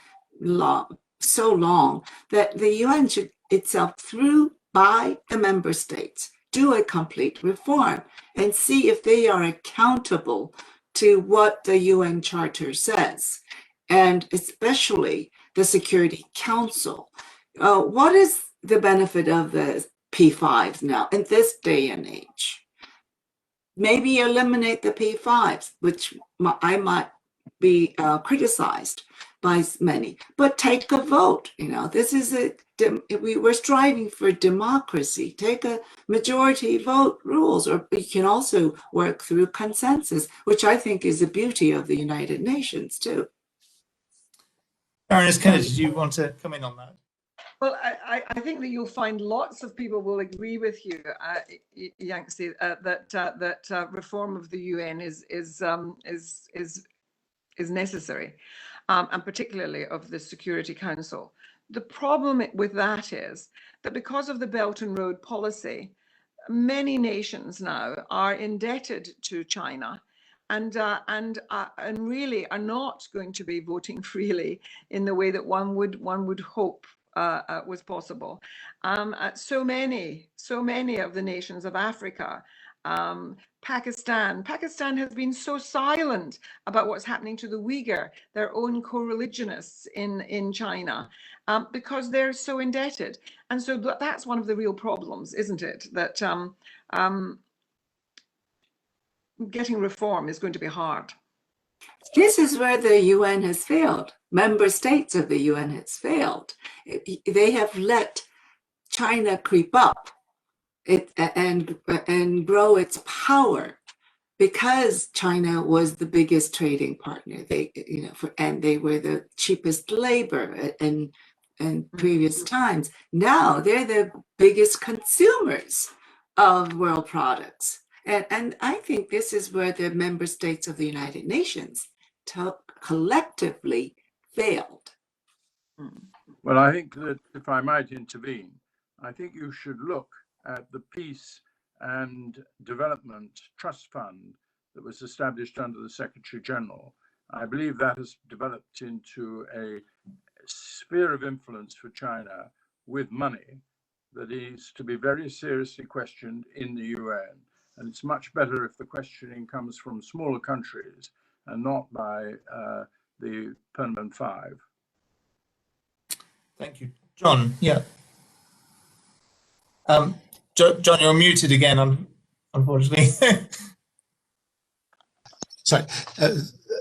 so long that the UN should itself, through by the member states, do a complete reform and see if they are accountable to what the UN Charter says, and especially the Security Council. What is the benefit of the P5s now in this day and age? Maybe eliminate the P5s, which I might be criticized by many, but take a vote. This is we're striving for democracy. Take a majority vote rules, or you can also work through consensus, which I think is the beauty of the United Nations too. Baroness Kennedy, do you want to come in on that? Well, I think that you'll find lots of people will agree with you, Yanghee, that reform of the UN is necessary, and particularly of the Security Council. The problem with that is that because of the Belt and Road policy, many nations now are indebted to China, and really are not going to be voting freely in the way that one would hope was possible. So many of the nations of Africa, Pakistan has been so silent about what's happening to the Uyghur, their own co-religionists in China, because they're so indebted. And so that's one of the real problems, isn't it? That getting reform is going to be hard. This is where the UN has failed. Member states of the UN has failed. They have let China creep up and grow its power because China was the biggest trading partner. And they were the cheapest labor in previous times. Now they're the biggest consumers of world products. And I think this is where the member states of the United Nations collectively failed. Well, I think that if I might intervene, I think you should look at the Peace and Development Trust Fund that was established under the Secretary General. I believe that has developed into a sphere of influence for China with money that is to be very seriously questioned in the UN. And it's much better if the questioning comes from smaller countries and not by the Permanent Five. Thank you. John, yeah. John, you're muted again, unfortunately. Sorry,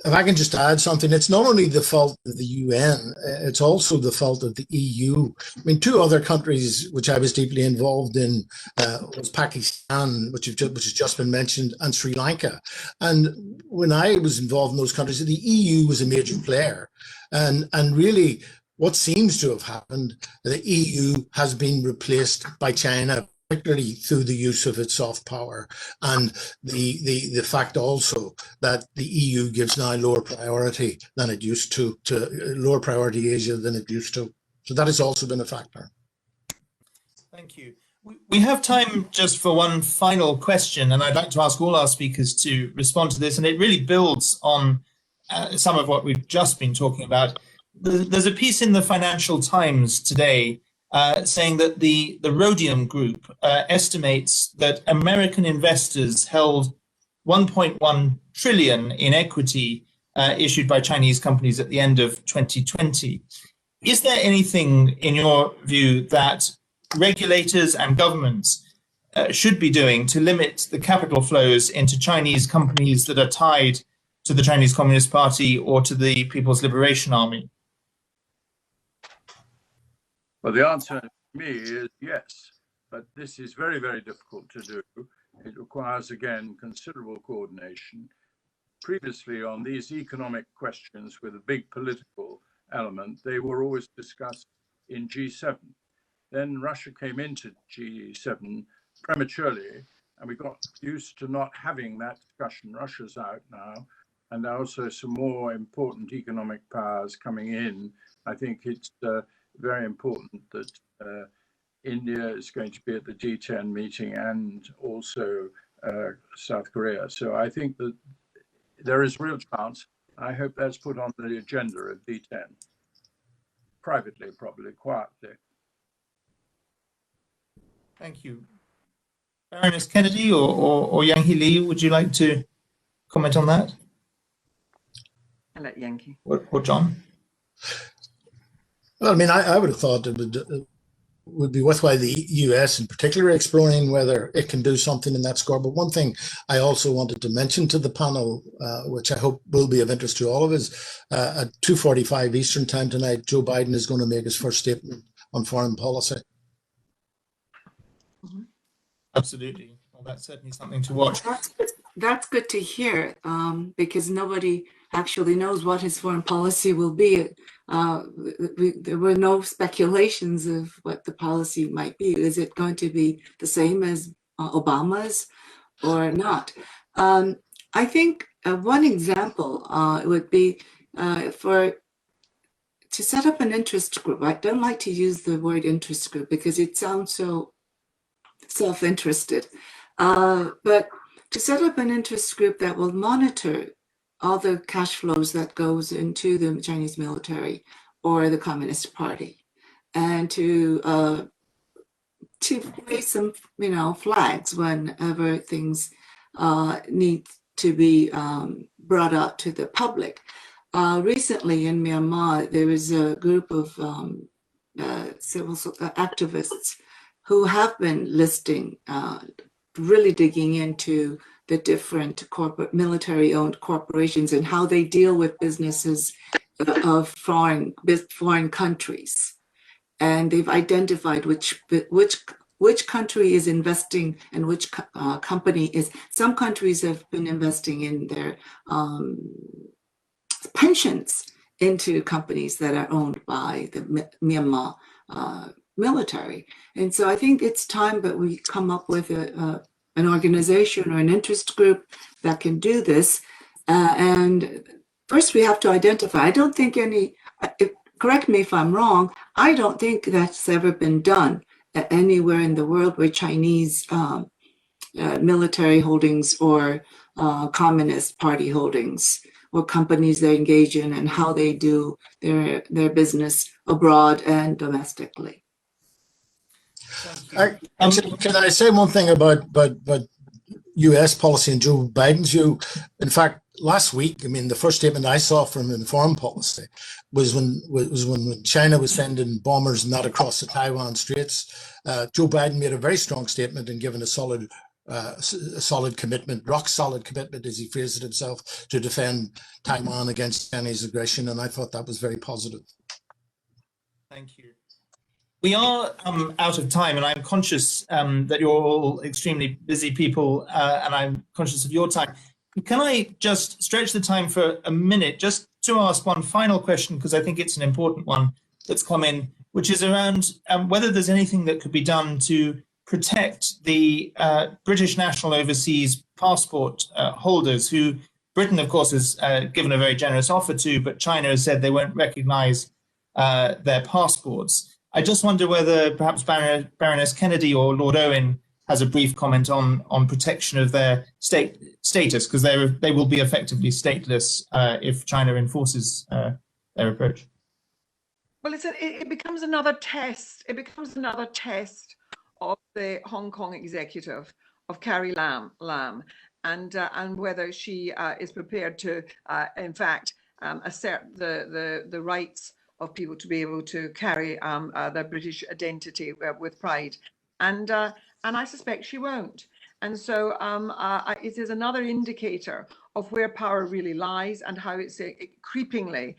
if I can just add something, it's not only the fault of the UN, it's also the fault of the EU. I mean, 2 other countries which I was deeply involved in was Pakistan, which has just been mentioned, and Sri Lanka. And when I was involved in those countries, the EU was a major player. And really, what seems to have happened, the EU has been replaced by China particularly through the use of its soft power, and the fact also that the EU gives now lower priority than it used to lower priority Asia than it used to. So that has also been a factor. Thank you. We have time just for one final question, and I'd like to ask all our speakers to respond to this, and it really builds on some of what we've just been talking about. There's a piece in the Financial Times today saying that the Rhodium Group estimates that American investors held 1.1 trillion in equity issued by Chinese companies at the end of 2020. Is there anything, in your view, that regulators and governments should be doing to limit the capital flows into Chinese companies that are tied to the Chinese Communist Party or to the People's Liberation Army? Well, the answer to me is yes, but this is very, very difficult to do. It requires, again, considerable coordination. Previously, on these economic questions with a big political element, they were always discussed in G7. Then Russia came into G7 prematurely, and we got used to not having that discussion. Russia's out now, and also some more important economic powers coming in. I think it's very important that India is going to be at the G10 meeting, and also South Korea. So I think that there is real chance. I hope that's put on the agenda of G10, privately, probably, quietly. Thank you. Baroness Kennedy or Yanghee Lee, would you like to comment on that? I'll let Yanghee. Or John? Well, I mean, I would have thought it would be worthwhile the US in particular exploring whether it can do something in that score. But one thing I also wanted to mention to the panel, which I hope will be of interest to all of us, at 2:45 Eastern time tonight, Joe Biden is going to make his first statement on foreign policy. Absolutely. Well, that's certainly something to watch. That's good to hear, because nobody actually knows what his foreign policy will be. There were no speculations of what the policy might be. Is it going to be the same as Obama's or not? I think one example would be to set up an interest group. I don't like to use the word interest group because it sounds so self-interested, but to set up an interest group that will monitor all the cash flows that goes into the Chinese military or the Communist Party, and to place some, flags whenever things need to be brought out to the public. Recently in Myanmar, there was a group of civil activists who have been listing, really digging into the different military-owned corporations and how they deal with businesses of foreign countries, and they've identified which country is investing and which company is. Some countries have been investing in their pensions into companies that are owned by the Myanmar military. And so I think it's time that we come up with an organization or an interest group that can do this. And first we have to identify. I don't think correct me if I'm wrong, I don't think that's ever been done anywhere in the world where Chinese military holdings or Communist Party holdings or companies they engage in and how they do their business abroad and domestically. Can I say one thing about US policy and Joe Biden's view? In fact, last week, I mean, the first statement I saw from him in foreign policy was when China was sending bombers not across the Taiwan Straits. Joe Biden made a very strong statement and given a solid commitment, rock solid commitment, as he phrased it himself, to defend Taiwan against Chinese aggression. And I thought that was very positive. Thank you. We are out of time, and I'm conscious that you're all extremely busy people, and I'm conscious of your time. Can I just stretch the time for a minute just to ask one final question, because I think it's an important one that's come in, which is around whether there's anything that could be done to protect the British national overseas passport holders who Britain, of course, has given a very generous offer to, but China has said they won't recognize their passports. I just wonder whether perhaps Baroness Kennedy or Lord Owen has a brief comment on protection of their status, because they will be effectively stateless if China enforces their approach. Well, it becomes another test. It becomes another test of the Hong Kong executive, of Carrie Lam, and whether she is prepared to, in fact, assert the rights of people to be able to carry their British identity with pride, and I suspect she won't. And so it is another indicator of where power really lies and how it's creepingly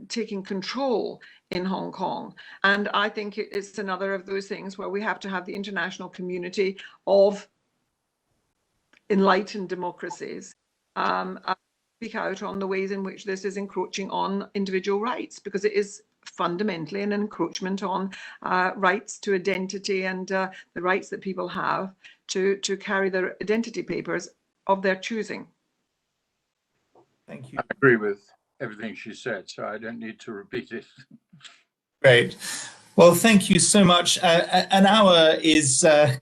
taking control in Hong Kong. And I think it's another of those things where we have to have the international community of enlightened democracies speak out on the ways in which this is encroaching on individual rights, because it is fundamentally an encroachment on rights to identity and the rights that people have to carry their identity papers of their choosing. Thank you. I agree with everything she said, so I don't need to repeat it. Great. Well, thank you so much. An hour is not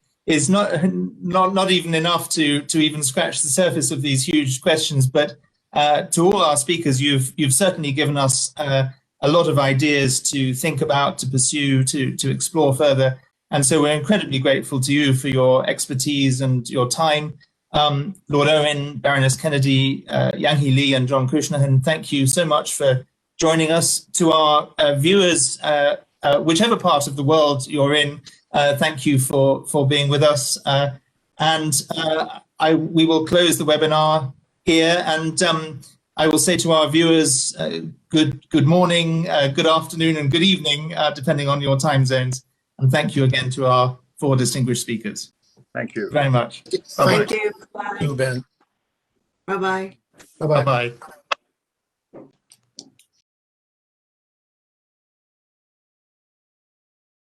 even enough to even scratch the surface of these huge questions. But to all our speakers, you've certainly given us a lot of ideas to think about, to pursue, to explore further. And so we're incredibly grateful to you for your expertise and your time. Lord Owen, Baroness Kennedy, Yanghee Lee and John Cushnahan, thank you so much for joining us. To our viewers, whichever part of the world you're in, thank you for being with us. We will close the webinar here, and I will say to our viewers, good morning, good afternoon and good evening, depending on your time zones. And thank you again to our 4 distinguished speakers. Thank you Very much. Thank you. Bye. Ben. Bye-bye. Bye-bye. Bye-bye.